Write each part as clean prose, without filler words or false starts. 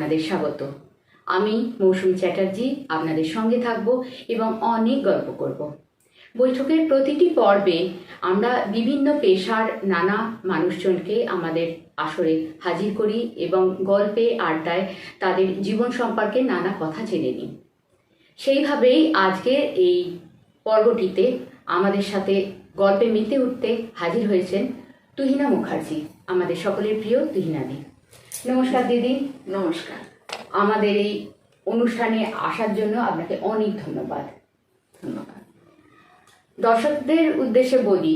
আপনাদের স্বাগত। আমি মৌসুমী চ্যাটার্জি আপনাদের সঙ্গে থাকব এবং অনেক গল্প করব। বৈঠকের প্রতিটি পর্বে আমরা বিভিন্ন পেশার নানা মানুষজনকে আমাদের আসরে হাজির করি এবং গল্পে আড্ডায় তাদের জীবন সম্পর্কে নানা কথা জেনে নিই। সেইভাবেই আজকে এই পর্বটিতে আমাদের সাথে গল্পে মেতে উঠতে হাজির হয়েছেন তুহিনা মুখার্জি, আমাদের সকলের প্রিয় তুহিনাদি। নমস্কার দিদি। নমস্কার। আমাদের এই অনুষ্ঠানে আসার জন্য আপনাকে অনেক ধন্যবাদ। ধন্যবাদ। দর্শকদের উদ্দেশ্যে বলি,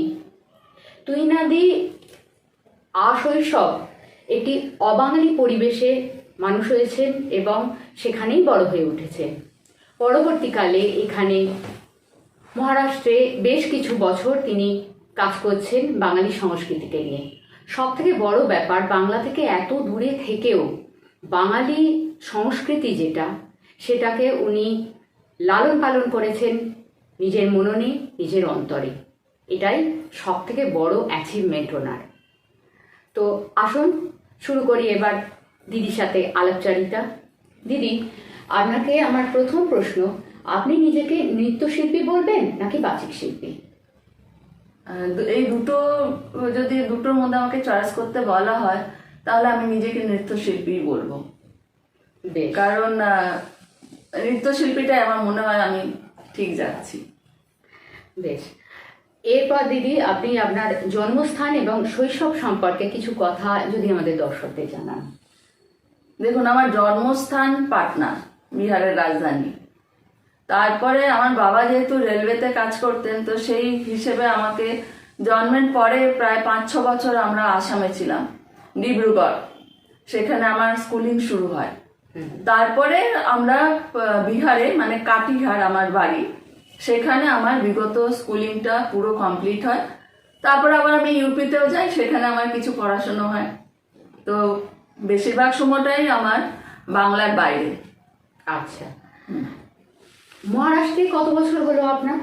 তুহিনাদি আশৈশব একটি অবাঙালি পরিবেশে মানুষ হয়েছেন এবং সেখানেই বড় হয়ে উঠেছেন। পরবর্তীকালে এখানে মহারাষ্ট্রে বেশ কিছু বছর তিনি কাজ করছেন বাঙালি সংস্কৃতিকে নিয়ে। সব থেকে বড় ব্যাপার, বাংলা থেকে এত দূরে থেকেও বাঙালি সংস্কৃতি যেটা, সেটাকে উনি লালন পালন করেছেন নিজের মননে, নিজের অন্তরে। এটাই সব থেকে বড় অ্যাচিভমেন্ট ওনার। তো আসুন শুরু করি এবার দিদির সাথে আলাপচারিতা। দিদি, আপনাকে আমার প্রথম প্রশ্ন, আপনি নিজেকে নৃত্যশিল্পী বলবেন নাকি বাচিক শিল্পী? এই দুটোর মধ্যে আমাকে চয়েস করতে বলা হয় তাহলে আমি নিজেকে নৃত্যশিল্পী বলবো। কারণ নৃত্যশিল্পীটাই আমার মনে হয় আমি ঠিক যাচ্ছি। বেশ। এরপর দিদি, আপনি আপনার জন্মস্থান এবং শৈশব সম্পর্কে কিছু কথা যদি আমাদের দর্শকদের জানান। দেখুন, আমার জন্মস্থান পাটনা, বিহারের রাজধানী। তারপরে আমার বাবা যেহেতু রেলওয়েতে কাজ করতেন, তো সেই হিসেবে আমাকে জন্মের পরে প্রায় 5-6 বছর আমরা আসামে ছিলাম, ডিব্রুগড়। সেখানে আমার স্কুলিং শুরু হয়। তারপরে আমরা বিহারে, মানে কাটিহার আমার বাড়ি, সেখানে আমার বিগত স্কুলিংটা পুরো কমপ্লিট হয়। তারপর আবার আমি ইউপিতেও যাই, সেখানে আমার কিছু পড়াশোনা হয়। তো বেশিরভাগ সময়টাই আমার বাংলার বাইরে। আচ্ছা, মহারাষ্ট্রে কত বছর হলো আপনার?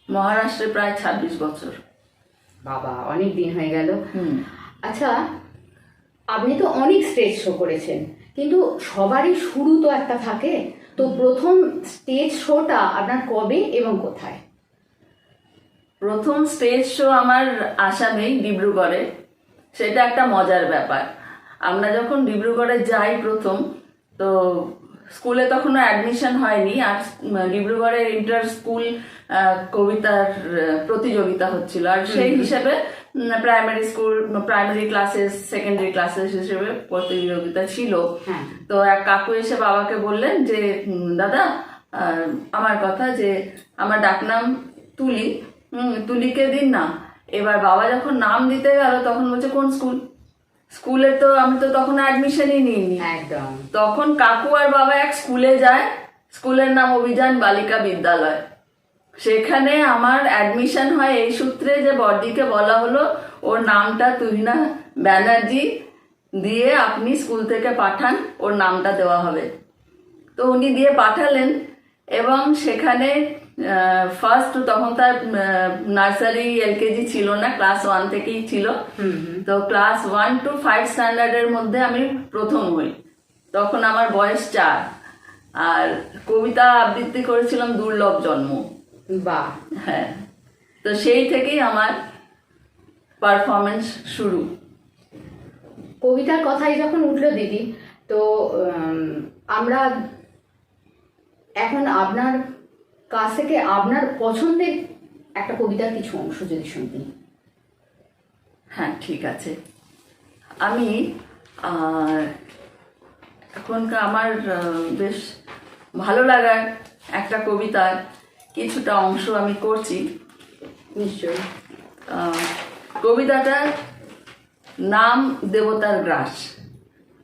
মহারাষ্ট্রে প্রায় 26 বছর। বাবা, অনেক দিন হয়ে গেল। আচ্ছা, আপনি তো অনেক স্টেজ শো করেছেন, কিন্তু সবারই শুরু তো একটা থাকে। তো প্রথম স্টেজ শোটা আপনার কবে এবং কোথায়? প্রথম স্টেজ শো আমার আসামেই, ডিব্রুগড়ে। সেটা একটা মজার ব্যাপার। আমরা যখন ডিব্রুগড়ে যাই প্রথম, তো স্কুলে তখনও অ্যাডমিশন হয়নি, আর ডিব্রুগড়ে ইন্টার স্কুল কবিতার প্রতিযোগিতা হচ্ছিল। আর সেই হিসেবে প্রাইমারি ক্লাসেস, সেকেন্ডারি ক্লাসেস হিসেবে প্রতিযোগিতা ছিল। তো এক কাকু এসে বাবাকে বললেন যে, দাদা, আমার কথা যে আমার ডাকনাম তুলি, তুলিকে দিন না। এবার বাবা যখন নাম দিতে গেল, তখন বলছে কোন স্কুল? স্কুলে তো আমি তো তখন অ্যাডমিশনই নিইনি। একদম। তখন কাকু আর বাবা এক স্কুলে যায়, স্কুলের নাম অভিযান বালিকা বিদ্যালয়। সেখানে আমার অ্যাডমিশন হয় এই সূত্রে যে বড়দিকে বলা হলো ওর নামটা তুহিনা ব্যানার্জি দিয়ে আপনি স্কুল থেকে পাঠান, ওর নামটা দেওয়া হবে। তো উনি দিয়ে পাঠালেন এবং সেখানে ফার্স্ট, তখন তার নার্সারি এলকেজি ছিল না, ক্লাস 1 থেকেই ছিল। তো ক্লাস 1 to 5 স্ট্যান্ডার্ডের মধ্যে আমি প্রথম হই। তখন আমার বয়স 4। আর কবিতা আবৃত্তি করেছিলাম দুর্লভ জন্ম। বাহ। হ্যাঁ, তো সেই থেকেই আমার পারফরমেন্স শুরু। কবিতার কথাই যখন উঠলো দিদি, তো আমরা এখন আপনার কাছ থেকে আপনার পছন্দের একটা কবিতার কিছু অংশ যদি শুনতে। হ্যাঁ, ঠিক আছে। আমি এখনকার আমার বেশ ভালো লাগার একটা কবিতার কিছুটা অংশ আমি করছি। নিশ্চয়ই। কবিতাটার নাম দেবতার গ্রাস।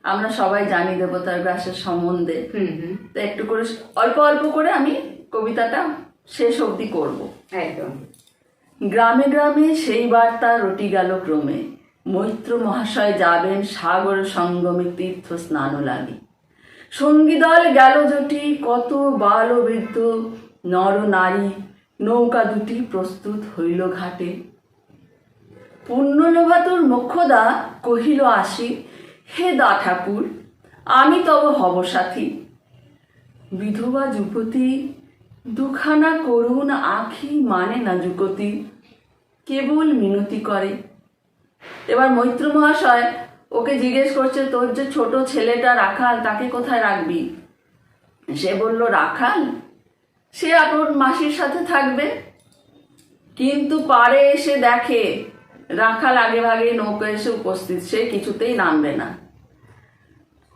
আমরা সবাই জানি দেবতার গ্রাসের সম্বন্ধে। তো একটু করে অল্প অল্প করে আমি কবিতাটা শেষ অবধি করবো। একদম। গ্রামে গ্রামে সেই বার্তা রটি গেল ক্রমে, মৈত্র মহাশয় যাবেন সাগর সঙ্গমে তীর্থ স্নান লাগি। সঙ্গীদল গেল জটি, কত বাল বৃদ্ধ নর নারী, নৌকা দুটি প্রস্তুত হইল ঘাটে। পুণ্যলোভাতুর মোক্ষদা কহিল আসি, হে দা ঠাকুর আমি তব হব সাথী। বিধবা যুবতী দুখানা করুণ আখি মানে না যুগতি, কেবল মিনতি করে। এবার মৈত্র মহাশয় ওকে জিজ্ঞেস করছে, তোর যে ছোট ছেলেটা রাখাল, তাকে কোথায় রাখবি? সে বলল, রাখাল সে আপন মাসির সাথে থাকবে। কিন্তু পাড়ে এসে দেখে রাখাল আগে ভাগে নৌকা এসে উপস্থিত, সে কিছুতেই নামবে না।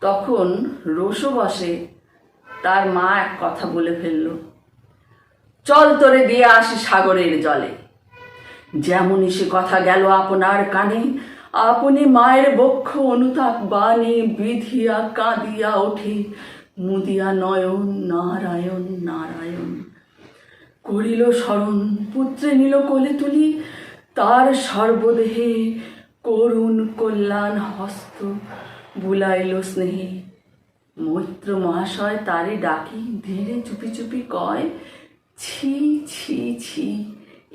তখন রোষও বসে, তার মা এক কথা বলে ফেলল, চল তোরে দিয়ে আসি সাগরের জলে। যেমনই সে কথা গেল আপনার কানে, আপনি মায়ের বক্ষ অনুতাপ বাণী বিধিয়া কাঁদিয়া ওঠে, মুদিয়া নয়ন নারায়ণ নারায়ণ। করিল স্মরণ, পুত্রে নিল কোলে তুলি, তার সর্বদেহে করুণ কল্যাণ হস্ত বুলাইল স্নেহে। মৈত্র মহাশয় তারে ডাকি ধীরে চুপি চুপি কয়, ছি ছি ছি,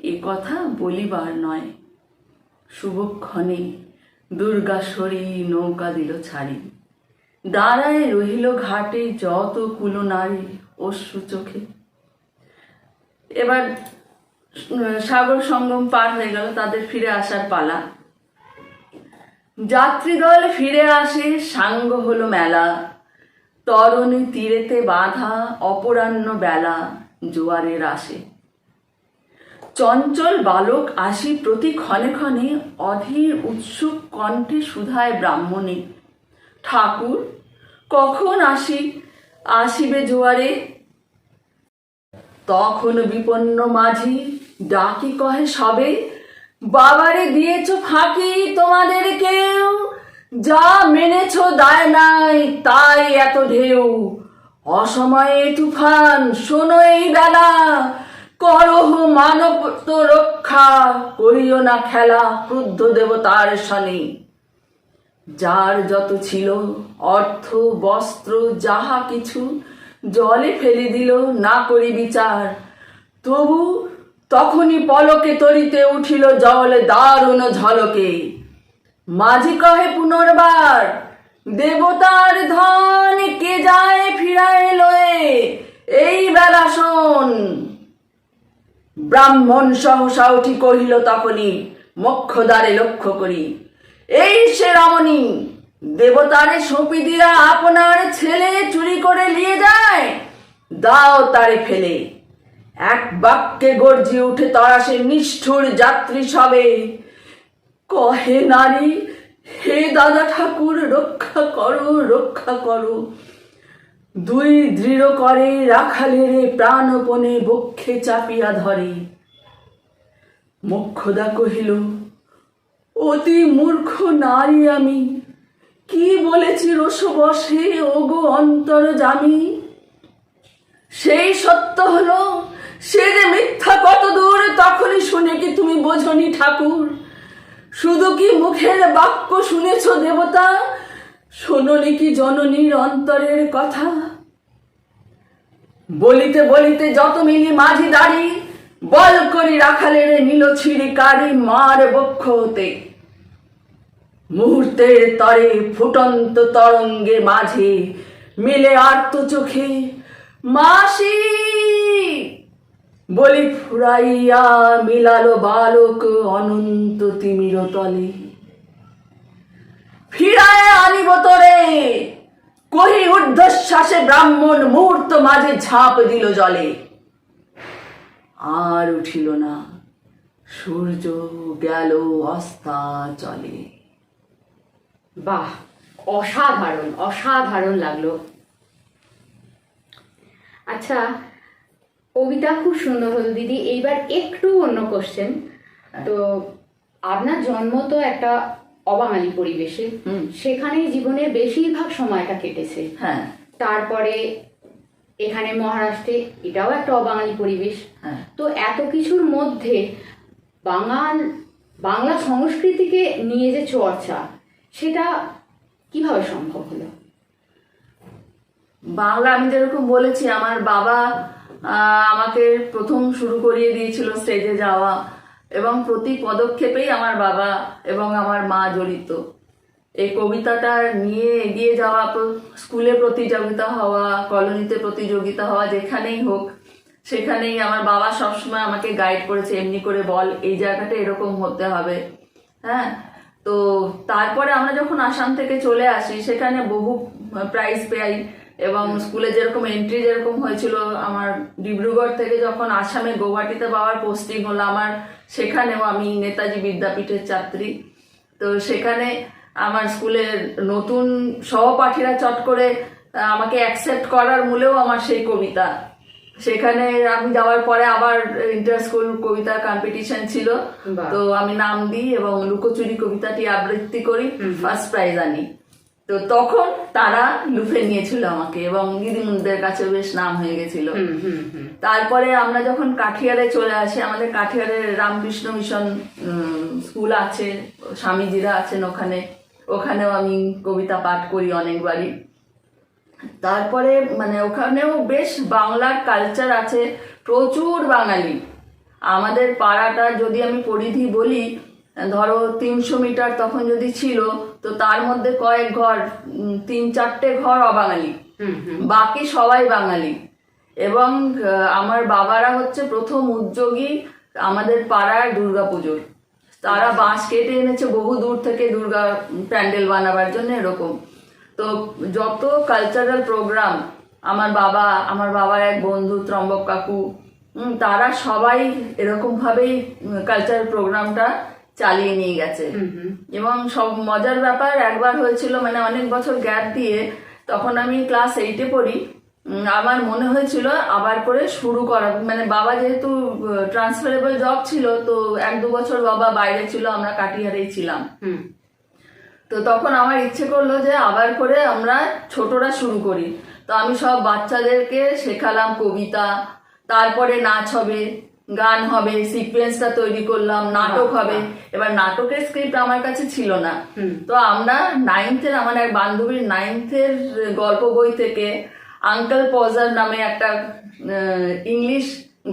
এ কথা বলিবার নয়। শুভক্ষণে দুর্গাশ্বরী নৌকা দিল ছাড়ি, দাঁড়ায় রহিল ঘাটে যত কুলনারী অশ্রু চোখে। এবার সাগর সঙ্গম পার হয়ে গেল, তাদের ফিরে আসার পালা। যাত্রীদল ফিরে আসে, সাঙ্গ হলো মেলা। তরণী তীরেতে বাঁধা অপরাহ্ন বেলা, জোয়ারের আসে। চঞ্চল বালক আসি প্রতি ক্ষণে ক্ষণে, অধীর উৎসুক কণ্ঠে সুধায় ব্রাহ্মণী, ঠাকুর কখন আসিবে জোয়ারে? তখন বিপন্ন মাঝি ডাকি কহে সবে, বাবারে দিয়েছ ফাঁকি তোমাদের কেউ, যা মেনেছ দায় নাই তাই এত ঢেউ। অসময়ে তুফান শোনো এই বেলা, করহ মানব তো রক্ষা, করিও না খেলা ক্রুদ্ধ দেবতার শনি। যার যত ছিল অর্থ বস্ত্র যাহা কিছু, জলে ফেলে দিল না করি বিচার। তবু তখনই পলকে তরিতে উঠিল জল দারুণ ঝলকে। মাঝি কহে পুনর্বার, দেবতার ধন কে যায় ফিরায় লয়ে, এই বেলা শোন। ব্রাহ্মণ সহসা উঠি কহিল তখনই, মোক্ষদ্বারে লক্ষ্য করি, এই সে রমণী, দেবতারে সঁপি দিয়া আপনার ছেলে চুরি করে নিয়ে যায়, দাও তারে ফেলে। এক বাক্যে গর্জিয়ে উঠে তরাসে নিষ্ঠুর যাত্রী সবে, কহে নারী, হে দাদা ঠাকুর রক্ষা করো রক্ষা করো। দুই দৃঢ় করে রাখালের প্রাণপণে বক্ষে চাপিয়া ধরে। মোক্ষদা কহিল, অতি মূর্খ নারী আমি, কি বলেছি রসবশে ওগো অন্তর্যামী? সেই সত্য হলো, সে যে মিথ্যা কত দূর তখনই শুনে কি তুমি বোঝনি ঠাকুর? শুধু কি মুখের বাক্য শুনেছ দেবতা, শোনোনি কি জননীর অন্তরের কথা? বলিতে বলিতে যত মিলি মাঝি দাঁড়ি, বল করি রাখালের নিল ছিঁড়ি কারি মার বক্ষ হতে। মুহূর্তের তরে ফুটন্ত তরঙ্গে মাঝে মিলে আর্ত চোখে, মাসি বলি ফুরাইয়া মিলালো বালক অনন্ত তিমির তলে। ফিরায় আনিব তোরে, কহি ঊর্ধ্বশ্বাসে ব্রাহ্মণ মুহূর্ত মাঝে ঝাঁপ দিল জলে। আর উঠিল না, সূর্য গেল অস্তাচলে। বাহ, অসাধারণ অসাধারণ লাগলো। আচ্ছা, কবিতা খুব সুন্দর হলো দিদি। এইবার একটু অন্য কোশ্চেন। তো আপনার জন্ম তো একটা অবাঙালি পরিবেশে, সেখানে জীবনের বেশিরভাগ সময়টা কেটেছে। হ্যাঁ। তারপরে এখানে মহারাষ্ট্রে, এটাও একটা অবাঙালি পরিবেশ। হ্যাঁ। তো এত কিছুর মধ্যে বাংলা সংস্কৃতিকে নিয়ে যে চর্চা, সেটা কিভাবে সম্ভব হলো? বাংলা আমি যেরকম বলেছি, আমার বাবা আমাকে প্রথম শুরু করিয়ে দিয়েছিল স্টেজে যাওয়া, এবং প্রতি পদক্ষেপেই আমার বাবা এবং আমার মা জড়িত। এই কবিতাটা নিয়ে এগিয়ে যাওয়া, স্কুলে প্রতিযোগিতা হওয়া, কলোনিতে প্রতিযোগিতা হওয়া, যেখানেই হোক সেখানেই আমার বাবা সবসময় আমাকে গাইড করেছে, এমনি করে বল, এই জায়গাটা এরকম হতে হবে। হ্যাঁ, তো তারপরে আমরা যখন আসাম থেকে চলে আসি সেখানে বহু প্রাইজ পাই, এবং স্কুলে যেরকম এন্ট্রি যেরকম হয়েছিল, আমার ডিব্রুগড় থেকে যখন আসামে গৌহাটিতে পাওয়ার পোস্টিং হলো আমার, সেখানেও আমি নেতাজি বিদ্যাপীঠের ছাত্রী। তো সেখানে আমার স্কুলের নতুন সহপাঠীরা চট করে আমাকে অ্যাকসেপ্ট করার মূলেও আমার সেই কবিতা। সেখানে আমি যাওয়ার পরে আবার ইন্টার স্কুল কবিতা কম্পিটিশন ছিল, বাহ। তো আমি নাম দিই এবং লুকোচুরি কবিতাটি আবৃত্তি করি, ফার্স্ট প্রাইজ আনি। তো তখন তারা লুফে নিয়েছিল আমাকে, এবং দিদিমণিদের কাছে বেশ নাম হয়ে গেছিল। তারপরে আমরা যখন কাঠিয়ারে চলে আসি, আমাদের কাঠিয়ারে রামকৃষ্ণ মিশন স্কুল আছে, স্বামীজিরা আছেন ওখানে, ওখানেও আমি কবিতা পাঠ করি অনেকবারই। তারপরে মানে ওখানেও বেশ বাংলার কালচার আছে, প্রচুর বাঙালি। আমাদের পাড়াটা যদি আমি পরিধি বলি, ধরো 300 মিটার তখন যদি ছিল, তো তার মধ্যে কয়েক ঘর, 3-4টে ঘর অবাঙালি, বাকি সবাই বাঙালি। এবং আমার বাবারা হচ্ছে প্রথম উদ্যোগী আমাদের পাড়ার দুর্গাপুজোর। তারা বাঁশ কেটে এনেছে বহু দূর থেকে দুর্গা প্যান্ডেল বানাবার জন্য, এরকম। তো যত কালচারাল প্রোগ্রাম, আমার বাবার এক বন্ধু ত্রম্বক কাকু, তারা সবাই এরকম ভাবেই কালচারাল প্রোগ্রামটা চালিয়ে নিয়ে গেছে। এবং সব মজার ব্যাপার, একবার হয়েছিল, মানে অনেক বছর গ্যাপ দিয়ে, তখন আমি ক্লাস 8-এ পড়ি, আমার মনে হয়েছিল আবার করে শুরু করা, মানে বাবা যেহেতু ট্রান্সফারেবল জব ছিল, তো 1-2 বছর বাবা বাইরে ছিল, আমরা কাটিহারেই ছিলাম। তো তখন আমার ইচ্ছে করলো যে আবার করে আমরা ছোটরা শুরু করি। তো আমি সব বাচ্চাদেরকে শেখালাম কবিতা, তারপরে নাচ হবে, গান হবে, সিকোয়েন্সটা তৈরি করলাম, নাটক হবে। এবার নাটকের স্ক্রিপ্ট আমার কাছে ছিল না, তো আমরা 9th-এর, আমার এক বান্ধবীর 9th-এর গল্প বই থেকে আঙ্কেল পজার নামে একটা ইংলিশ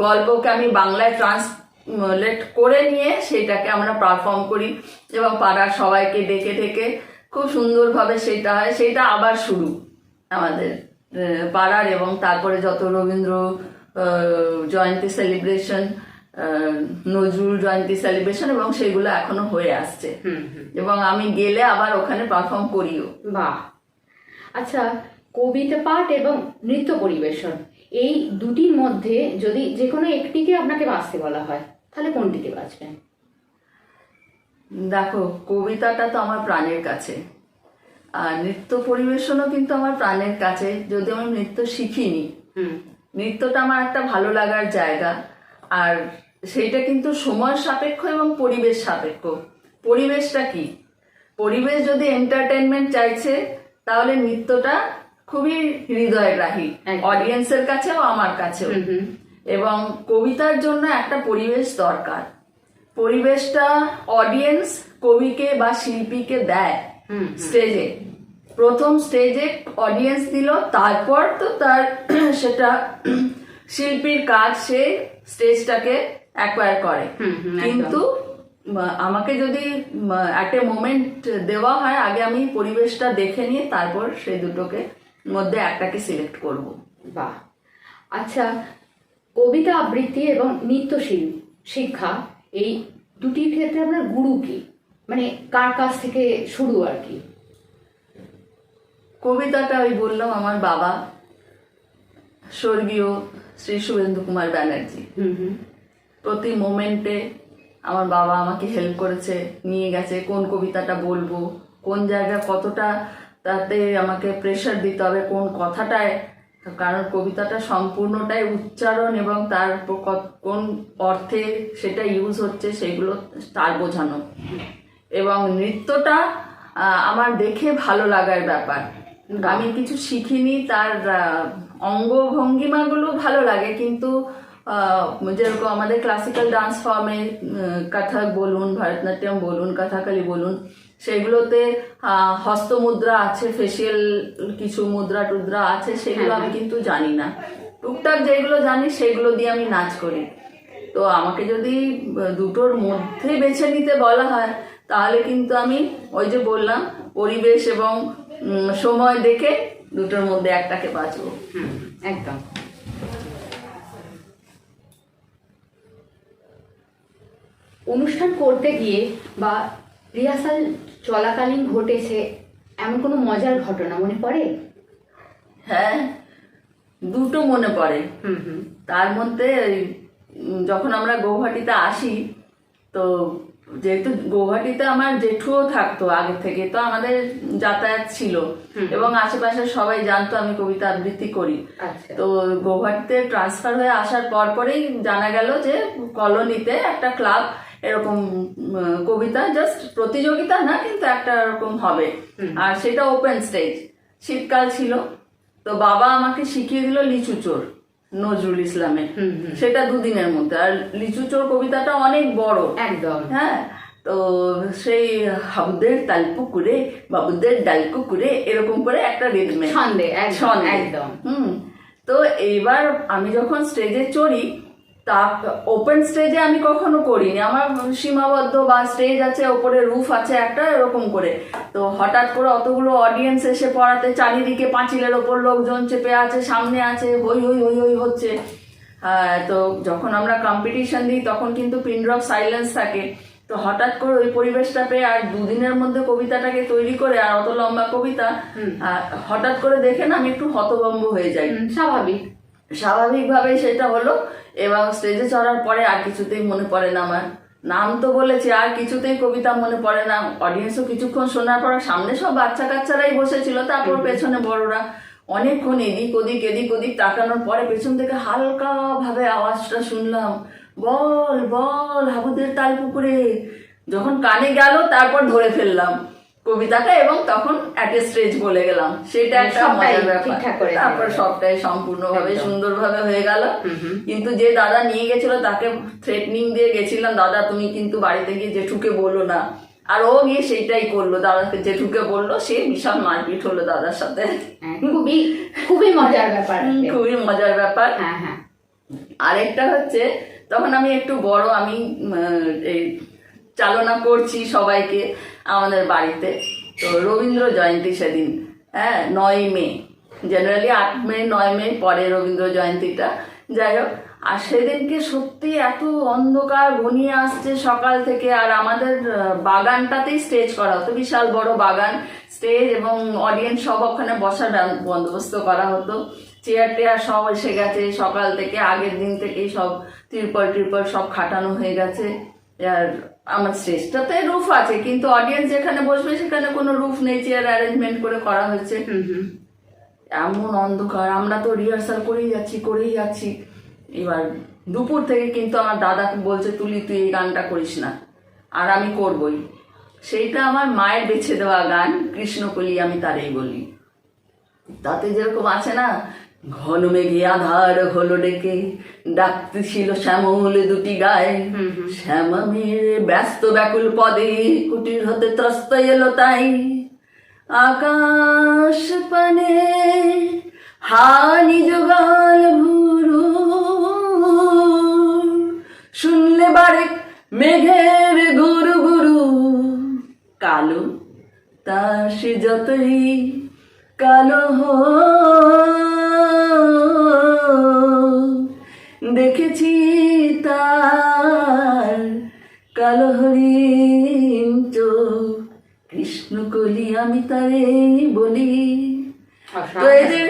গল্পকে আমি বাংলায় ট্রান্সলেট করে নিয়ে সেটাকে আমরা পারফর্ম করি, এবং পাড়ার সবাইকে ডেকে ডেকে খুব সুন্দরভাবে সেটা হয়। সেটা আবার শুরু আমাদের পাড়ার, এবং তারপরে যত রবীন্দ্র জয়ন্তী সেলিব্রেশন, নজরুল জয়ন্তী সেলিব্রেশন, এবং সেগুলো এখনো হয়ে আসছে, এবং আমি গেলে আবার ওখানে পারফর্ম করিও। বাহ। আচ্ছা, কবিতা পাঠ এবং নৃত্য পরিবেশন, এই দুটির মধ্যে যদি যে কোনো একটিকে আপনাকে বাঁচতে বলা হয়, তাহলে কোনটিকে বাঁচবেন? দেখো, কবিতাটা তো আমার প্রাণের কাছে, আর নৃত্য পরিবেশনও কিন্তু আমার প্রাণের কাছে, যদি আমি নৃত্য শিখিনি। নৃত্যটা আমার একটা ভালো লাগার জায়গা, আর সেইটা কিন্তু সময় সাপেক্ষ এবং পরিবেশ সাপেক্ষ। পরিবেশটা কি? পরিবেশ যদি এন্টারটেনমেন্ট চাইছে, তাহলে নৃত্যটা খুবই হৃদয়গ্রাহী, অডিয়েন্সের কাছেও আমার কাছেও। এবং কবিতার জন্য একটা পরিবেশ দরকার। পরিবেশটা অডিয়েন্স কবিকে বা শিল্পীকে দেয় স্টেজে। প্রথম স্টেজে অডিয়েন্স দিল, তারপর তো তার সেটা শিল্পীর কাজ, সে স্টেজটাকে অ্যাকোয়ার করে। কিন্তু আমাকে যদি একটা মোমেন্ট দেওয়া হয়, আগে আমি পরিবেশটা দেখে নিয়ে তারপর সেই দুটোকে মধ্যে একটাকে সিলেক্ট করব। বাহ। আচ্ছা, কবিতা আবৃত্তি এবং নৃত্য শিক্ষা, এই দুটির ক্ষেত্রে আপনার গুরু কি, মানে কার কাছ থেকে শুরু আর কি? কবিতাটা ওই বললাম, আমার বাবা স্বর্গীয় শ্রী শুভেন্দু কুমার ব্যানার্জি। প্রতি মোমেন্টে আমার বাবা আমাকে হেল্প করেছে, নিয়ে গেছে কোন কবিতাটা বলবো, কোন জায়গায় কতটা তাতে আমাকে প্রেশার দিতে হবে, কোন কথাটায়, কারণ কবিতাটা সম্পূর্ণটাই উচ্চারণ এবং তার কোন অর্থে সেটা ইউজ হচ্ছে সেগুলো তার বোঝানো। এবং নৃত্যটা আমার দেখে ভালো লাগার ব্যাপার, আমি কিছু শিখিনি, তার অঙ্গভঙ্গিমাগুলো ভালো লাগে, কিন্তু যেরকম আমাদের ক্লাসিক্যাল ডান্স ফর্মে কথক বলুন, ভারতনাট্যম বলুন, কথাকলি বলুন, সেগুলোতে হস্তমুদ্রা আছে, ফেসিয়াল কিছু মুদ্রা টুদ্রা আছে, সেগুলো আমি কিন্তু জানি না। টুকটাক যেগুলো জানি সেগুলো দিয়ে আমি নাচ করি। তো আমাকে যদি দুটোর মধ্যে বেছে নিতে বলা হয়, তাহলে কিন্তু আমি ওই যে বললাম পরিবেশ এবং সময় দেখে দুটোর মধ্যে একটাকে বাঁচবো। একদম। অনুষ্ঠান করতে গিয়ে বা রিহার্সাল চলাকালীন ঘটেছে এমন কোনো মজার ঘটনা মনে পড়ে? হ্যাঁ, দুটো মনে পড়ে। হুম। তার মধ্যে যখন আমরা গৌহাটিতে আসি, তো যেহেতু গৌহাটিতে আমার জেঠুও থাকতো আগে থেকে, তো আমাদের যাতায়াত ছিল এবং আশেপাশে সবাই জানতো আমি কবিতা আবৃত্তি করি। আচ্ছা। তো গৌহাটিতে ট্রান্সফার হয়ে আসার পরেই জানা গেল যে কলোনিতে একটা ক্লাব এরকম কবিতা, জাস্ট প্রতিযোগিতা না কিন্তু একটা এরকম হবে, আর সেটা ওপেন স্টেজ, শীতকাল ছিল। তো বাবা আমাকে শিখিয়ে দিল লিচু চোর নজরুল ইসলামের, সেটা দুদিনের মধ্যে। আর লিচু চোর কবিতাটা অনেক বড় একদম। হ্যাঁ, তো সেই হাবুদের তালপুকুরে বাবুদের ডালকুকুরে এরকম করে একটা রিদমে ছন্দে একদম। তো এইবার আমি যখন স্টেজে চড়ি, তা ওপেন স্টেজে আমি কখনো করিনি, আমার সীমাবদ্ধ বা স্টেজ আছে, ওপরে রুফ আছে একটা এরকম করে। তো হঠাৎ করে অতগুলো অডিয়েন্স এসে পড়াতে, চারিদিকে পাঁচিলের ওপর লোকজন চেপে আছে, সামনে আছে, হই হই হই হই হচ্ছে। তো যখন আমরা কম্পিটিশন দিই তখন কিন্তু পিন ড্রপ সাইলেন্স থাকে। তো হঠাৎ করে ওই পরিবেশটা পেয়ে আর দুদিনের মধ্যে কবিতাটাকে তৈরি করে, আর অত লম্বা কবিতা, হঠাৎ করে দেখে না আমি একটু হতভম্ব হয়ে যাই। স্বাভাবিকভাবে সেটা হলো। এবং স্টেজে চড়ার পরে আর কিছুতেই মনে পড়ে না, আমার নাম তো বলেছি, আর কিছুতেই কবিতা মনে পড়ে না। অডিয়েন্সও কিছুক্ষণ শোনার পর, সামনে সব বাচ্চা কাচ্চারাই বসেছিল, তারপর পেছনে বড়রা, অনেকক্ষণ এদিক ওদিক তাকানোর পরে পেছন থেকে হালকা ভাবে আওয়াজটা শুনলাম, বল বল হাবুদের তালপুকুরে। যখন কানে গেল তারপর ধরে ফেললাম কবিতাটা এবং তখন অ্যাট এ স্টেজ বলে গেলাম। সেটা একটা মজার ব্যাপার। তারপর সবটাই সম্পূর্ণভাবে সুন্দরভাবে হয়ে গেল। কিন্তু যে দাদা নিয়ে গেছিল তাকে থ্রেটনিং দিয়ে গেছিলাম, দাদা তুমি কিন্তু বাড়িতে গিয়ে জেঠুকে বলো না। আর ও গিয়ে সেইটাই করলো, দাদাকে জেঠুকে বললো, সে বিশাল মারপিট হলো দাদার সাথে। খুবই মজার ব্যাপার। খুবই মজার ব্যাপার। হ্যাঁ। আরেকটা হচ্ছে, তখন আমি একটু বড়, আমি এই চালনা করছি সবাইকে আমাদের বাড়িতে। তো রবীন্দ্র জয়ন্তী সেদিন, 9 মে, জেনারেলি 8 মে 9 মে পরে রবীন্দ্র জয়ন্তীটা, যাই হোক। আর সেদিনকে সত্যি এত অন্ধকার ঘনিয়ে আসছে সকাল থেকে, আর আমাদের বাগানটাতেই স্টেজ করা হতো, বিশাল বড় বাগান, স্টেজ এবং অডিয়েন্স সব ওখানে বসার বন্দোবস্ত করা হতো। চেয়ার টেয়ার সব এসে গেছে সকাল থেকে, আগের দিন থেকেই সব ত্রিপল সব খাটানো হয়ে গেছে। আর আমার স্টেজটাতে রুফ আছে, কিন্তু অডিয়েন্স যেখানে বসবে সেখানে কোনো রুফ নেই, চেয়ার অ্যারেঞ্জমেন্ট করে করা হয়েছে। এমন অন্ধকার, আমরা তো রিহার্সাল করেই যাচ্ছি। এবার দুপুর থেকে কিন্তু আমার দাদাকে বলছে, তুই এই গানটা করিস না, আর আমি করবই। সেইটা আমার মায়ের বেছে দেওয়া গান, কৃষ্ণকলি আমি তারেই বলি। তাতে যেরকম আছে না, ঘন মেঘে আধার হলো ডেকে, ডাকতে ছিল শ্যামল দুটি গায়ে, শ্যামের ব্যস্ত ব্যাকুল পদে কুটির হতে ত্রস্ত এলো তাই। আকাশ পানে হানি জোগাল ভুরু, শুনলে বারেক মেঘের গুরু গুরু, কালো তা সে যতই কালো দেখেছি তার কালো হরিণ চোখ, কৃষ্ণকলি আমি তারে বলি। তো এই যে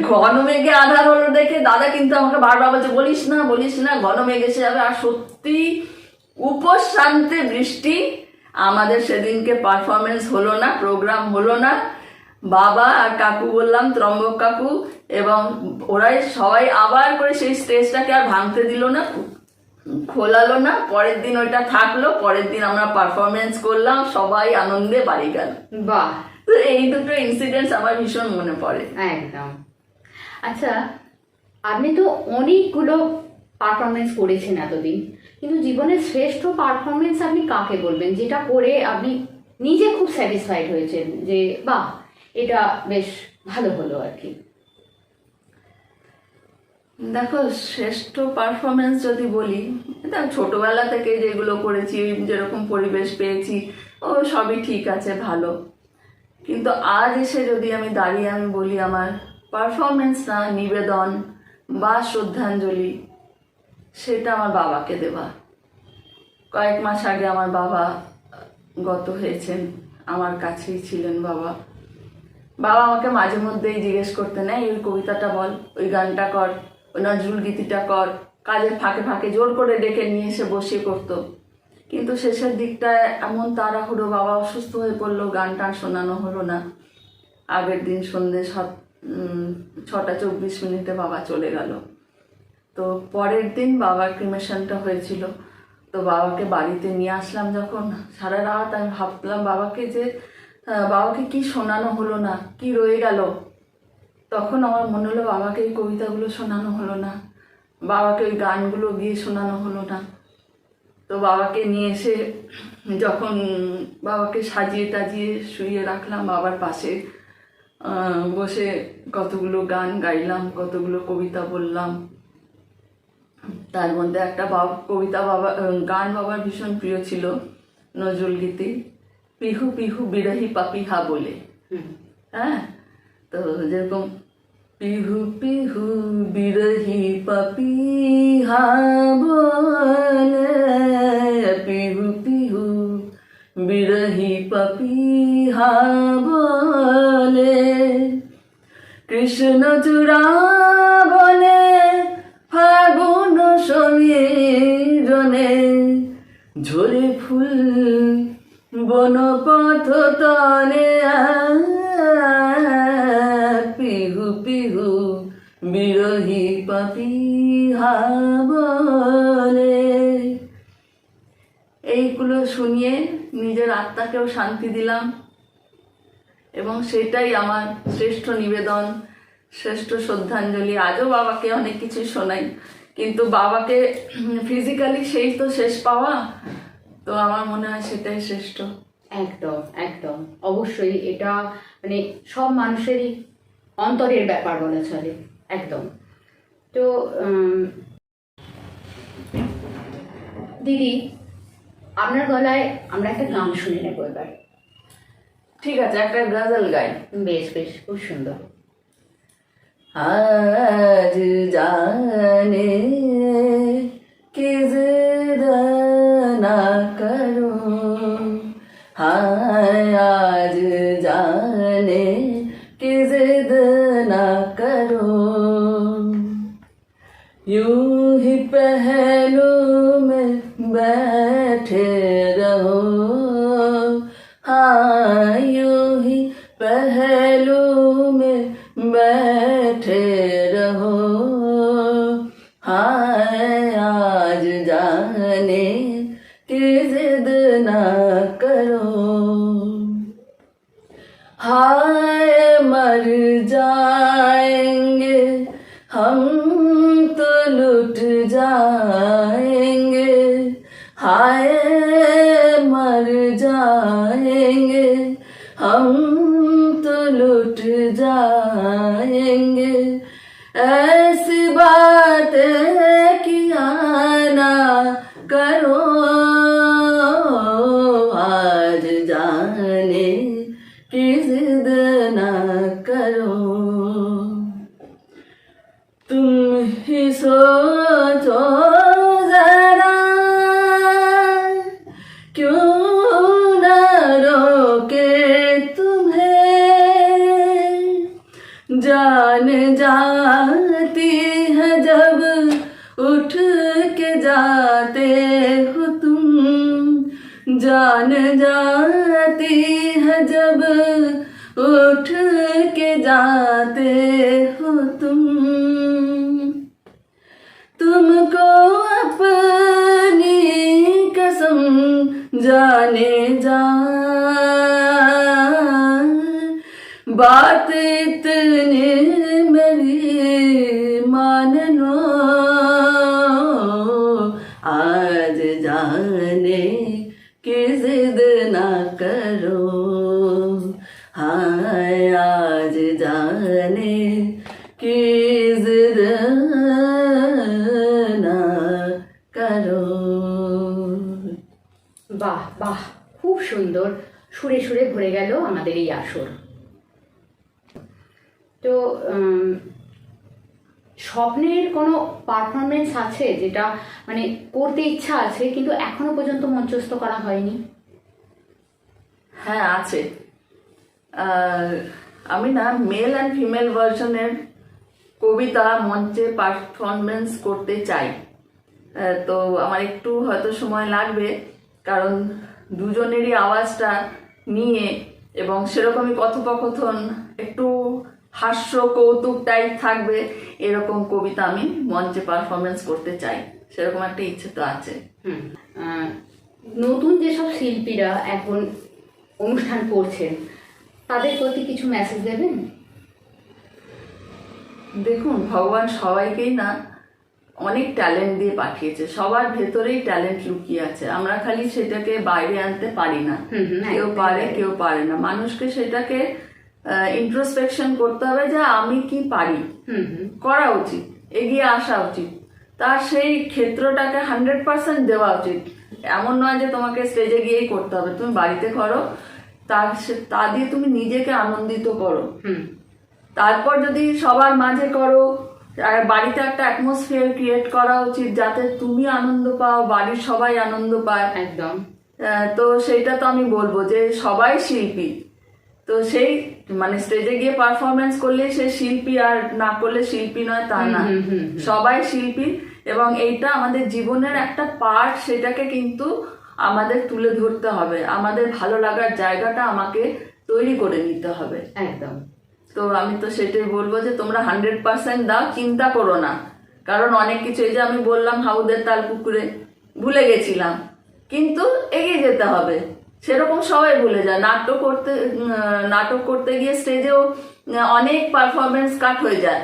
ঘন মেঘে আধার হলো দেখে দাদা কিন্তু আমাকে বারবার বলছে, বলিস না ঘন মেঘ এসে যাবে। আর সত্যি উপশান্তে বৃষ্টি। আমাদের সেদিনকে পারফরমেন্স হলো না, প্রোগ্রাম হলো না। বাবা আর কাকু বললাম, ত্রম্বক কাকু, এবং ওরাই সবাই আবার করে সেই স্টেজটাকে আর ভাঙতে দিল না, খোলালো না। পরের দিন ওইটা থাকলো, পরের দিন আমরা পারফরমেন্স করলাম, সবাই আনন্দে বাড়ি গেল। বাহ! তো এই দুটো ইনসিডেন্টস আমার ভীষণ মনে পড়ে। একদম। আচ্ছা, আপনি তো অনেকগুলো পারফরমেন্স করেছেন এতদিন, কিন্তু জীবনের শ্রেষ্ঠ পারফরমেন্স আপনি কাকে বলবেন, যেটা করে আপনি নিজে খুব স্যাটিসফাইড হয়েছেন, যে বাহ এটা বেশ ভালো হলো আর কি? দেখো, শ্রেষ্ঠ পারফরমেন্স যদি বলি, ছোটবেলা থেকে যেগুলো করেছি, যেরকম পরিবেশ পেয়েছি, ও সবই ঠিক আছে, ভালো। কিন্তু আজ এসে যদি আমি দাঁড়িয়ে আমি বলি আমার পারফরমেন্স না, নিবেদন বা শ্রদ্ধাঞ্জলি, সেটা আমার বাবাকে দেওয়া। কয়েক মাস আগে আমার বাবা গত হয়েছেন, আমার কাছেই ছিলেন বাবা। বাবা আমাকে মাঝে মধ্যেই জিজ্ঞেস করতেন, এই ওই কবিতাটা বল, ওই গানটা কর, ওই নজরুল গীতিটা কর। কাজের ফাঁকে ফাঁকে জোর করে ডেকে নিয়ে এসে বসিয়ে করতো। কিন্তু শেষের দিকটায় এমন তাড়াহুড়ো, বাবা অসুস্থ হয়ে পড়লো, গান টান শোনানো হলো না। আগের দিন সন্ধ্যে 6:24 বাবা চলে গেল। তো পরের দিন বাবার ক্রিমেশনটা হয়েছিল। তো বাবাকে বাড়িতে নিয়ে আসলাম যখন, সারা রাত আমি ভাবলাম বাবাকে কি শোনানো হলো না, কি রয়ে গেল। তখন আমার মনে হলো বাবাকে এই কবিতাগুলো শোনানো হলো না, বাবাকে ওই গানগুলো গিয়ে শোনানো হলো না। তো বাবাকে নিয়ে এসে যখন বাবাকে সাজিয়ে টাজিয়ে শুইয়ে রাখলাম, বাবার পাশে বসে কতগুলো গান গাইলাম, কতগুলো কবিতা বললাম। তার মধ্যে একটা গান বাবার ভীষণ প্রিয় ছিল, নজরুল গীতি, পিহু পিহু বিরহি পাপিহা বলে। হ্যাঁ, তো যেরকম পিহু পিহু বিরহি পাপিহা বলে, পিহু পিহু বিরহি পাপিহা বলে, কৃষ্ণ চূড়া বলে ফাগুন সমীরণে, ঝরে ফুল বনপথ তলে, পিহু পিহু বিরহি পাপিহা বলে। এইগুলো শুনিয়ে নিজের আত্মাকেও শান্তি দিলাম, এবং সেটাই আমার শ্রেষ্ঠ নিবেদন, শ্রেষ্ঠ শ্রদ্ধাঞ্জলি। আজও বাবাকে অনেক কিছু শোনাই, কিন্তু বাবাকে ফিজিক্যালি সেই তো শেষ পাওয়া, তো আমার মনে হয় সেটাই শ্রেষ্ঠ। একদম একদম, অবশ্যই এটা মানে সব মানুষেরই অন্তরের ব্যাপার বলা চলে, একদম। তো দিদি, আপনার গলায় আমরা একটা গান শুনে নেবো এবার। ঠিক আছে, একটা গজল গাই। বেশ বেশ, খুব সুন্দর। आज जाने की जिद ना करो, हाय आज जाने की जिद ना करो, यूं ही पहलू में बैठे रहो, हाँ यूं ही पहलू में बैठे रहो, हाय आज जाने की जिद ना करो, हाय मर जाएंगे हम तो लुट जाएंगे, हाय मर जाएंगे हम तो लुट जाएंगे, ऐसी बातें किया ना करो, आज जाने की जिद ना करो, तुम ही सोचो जरा, क्यों न रोके तुम्हें, जान जाती है जब उठ के जाते हो तुम, जान जाती है जब उठ के जाते हो तुम, तुमको अपनी कसम जाने जा, बात इतनी मेरी मान लो, आज जाने की जिद ना करो, हाय आज जाने की जिद ना करो। বাহ বাহ, খুব সুন্দর। সুরে সুরে ভরে গেল আমাদের এই আসর। তো স্বপ্নের কোনো পারফরমেন্স আছে যেটা মানে করতে ইচ্ছা আছে কিন্তু এখনো পর্যন্ত মঞ্চস্থ করা হয়নি? হ্যাঁ আছে। আমি না মেল অ্যান্ড ফিমেল ভার্সনের কবিতা মঞ্চে পারফরমেন্স করতে চাই। তো আমার একটু হয়তো সময় লাগবে, কারণ দুজনেরই আওয়াজটা নিয়ে এবং সেরকমই কথোপকথন একটু হাস্য কৌতুক টাইপ থাকবে, এরকম কবিতা আমি মঞ্চে পারফরমেন্স করতে চাই। সেরকম একটা ইচ্ছে তো আছে। নতুন যেসব শিল্পীরা এখন অনুষ্ঠান করছেন তাদের প্রতি কিছু মেসেজ দেবেন? দেখুন, ভগবান সবাইকেই না অনেক ট্যালেন্ট দিয়ে পাঠিয়েছে, সবার ভেতরেই ট্যালেন্ট লুকিয়ে আছে, আমরা খালি সেটাকে বাইরে আনতে পারি না। কেউ পারে কেউ পারে না। মানুষকে সেটাকে ইন্ট্রোস্পেকশন করতে হবে যে আমি কি পারি, করা উচিত, এগিয়ে আসা উচিত, তার সেই ক্ষেত্রটাকে 100% দেওয়া উচিত। এমন নয় যে তোমাকে স্টেজে গিয়েই করতে হবে, তুমি বাড়িতে করো, তা দিয়ে তুমি নিজেকে আনন্দিত করো। তারপর যদি সবার মাঝে করো, আর বাড়িতে একটা অ্যাটমসফিয়ার ক্রিয়েট করা উচিত যাতে তুমি আনন্দ পাও, বাড়ির সবাই আনন্দ পায়। একদম। তো সেইটা তো আমি বলবো যে সবাই শিল্পী, তো সেই মানে স্টেজে গিয়ে পারফরমেন্স করলে সে শিল্পী, আর না করলে শিল্পী নয় তা না, সবাই শিল্পী। এবং এইটা আমাদের জীবনের একটা পার্ট, সেটাকে কিন্তু আমাদের তুলে ধরতে হবে, আমাদের ভালো লাগার জায়গাটা আমাকে তৈরি করে নিতে হবে। একদম। তো আমি তো সেটাই বলবো যে তোমরা 100% দাও, চিন্তা করো না। কারণ অনেক কিছু, এই যে আমি বললাম হাউদের তাল পুকুরে, ভুলে গেছিলাম, কিন্তু এগিয়ে যেতে হবে। সেরকম সবাই ভুলে যায়। নাটক করতে গিয়ে স্টেজেও অনেক পারফরমেন্স কাট হয়ে যায়,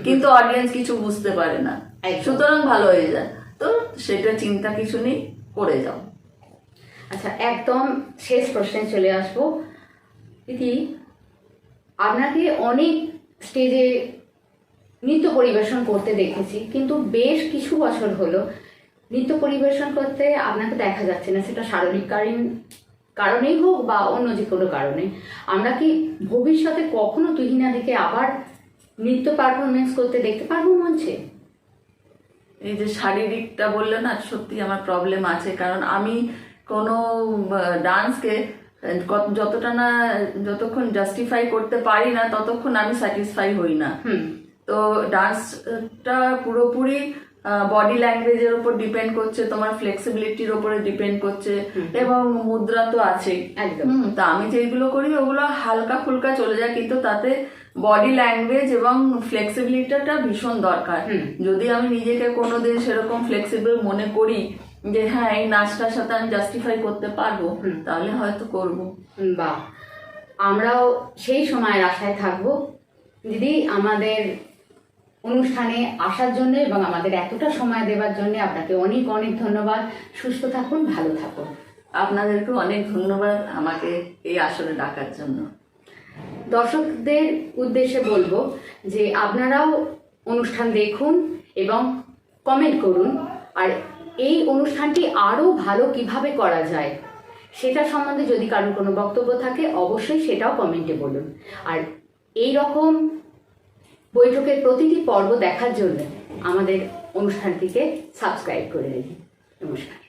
কিন্তু অডিয়েন্স কিছু বুঝতে পারে না, সুতরাং ভালো হয়ে যায়। তো সেটা চিন্তা কিছু নেই, করে যাও। আচ্ছা, একদম শেষ প্রশ্নে চলে আসবো। দিদি, আপনাকে অনেক স্টেজে নৃত্য পরিবেশন করতে দেখেছি, কিন্তু বেশ কিছু বছর হলো নৃত্য পরিবেশন করতে আপনাকে দেখা যাচ্ছে না, সেটা শারীরিক কারণেই হোক বা অন্য যে কোনো কারণে। আমরা কি ভবিষ্যতে কখনো তুহিনাদিকে আবার নৃত্য পারফরমেন্স করতে দেখতে পারবো মঞ্চে? এই যে শারীরিকটা বললে না, সত্যি আমার প্রবলেম আছে, কারণ আমি কোনো ডান্সকে যতক্ষণ জাস্টিফাই করতে পারি না ততক্ষণ আমি স্যাটিসফাই হই না। তো ডান্সটা পুরোপুরি বডি ল্যাঙ্গুয়েজের উপর ডিপেন্ড করছে, তোমার ফ্লেক্সিবিলিটির উপরে ডিপেন্ড করছে, এবং মুদ্রা তো আছে। তা আমি যেগুলো করি ওগুলো হালকা ফুলকা চলে যায়, কিন্তু তাতে বডি ল্যাঙ্গুয়েজ এবং ফ্লেক্সিবিলিটিটা ভীষণ দরকার। যদি আমি নিজেকে কোনোদিন সেরকম ফ্লেক্সিবল মনে করি যে হ্যাঁ এই নাচটার সাথে আমি জাস্টিফাই করতে পারবো, তাহলে হয়তো করবো। বাহ, আমরাও সেই সময়ের আশায় থাকবো। দিদি, আমাদের অনুষ্ঠানে আসার জন্য এবং আমাদের এতটা সময় দেওয়ার জন্য আপনাকে অনেক অনেক ধন্যবাদ। সুস্থ থাকুন, ভালো থাকুন। আপনাদেরকেও অনেক ধন্যবাদ আমাকে এই আসরে ডাকার জন্য। দর্শকদের উদ্দেশ্যে বলবো যে আপনারাও অনুষ্ঠান দেখুন এবং কমেন্ট করুন, আর এই অনুষ্ঠানটি আরও ভালো কিভাবে করা যায় সেটা সম্বন্ধে যদি কারোর কোনো বক্তব্য থাকে অবশ্যই সেটাও কমেন্টে বলুন। আর এই রকম বৈঠকের প্রতিটি পর্ব দেখার জন্য আমাদের অনুষ্ঠানটিকে সাবস্ক্রাইব করে দিন। নমস্কার।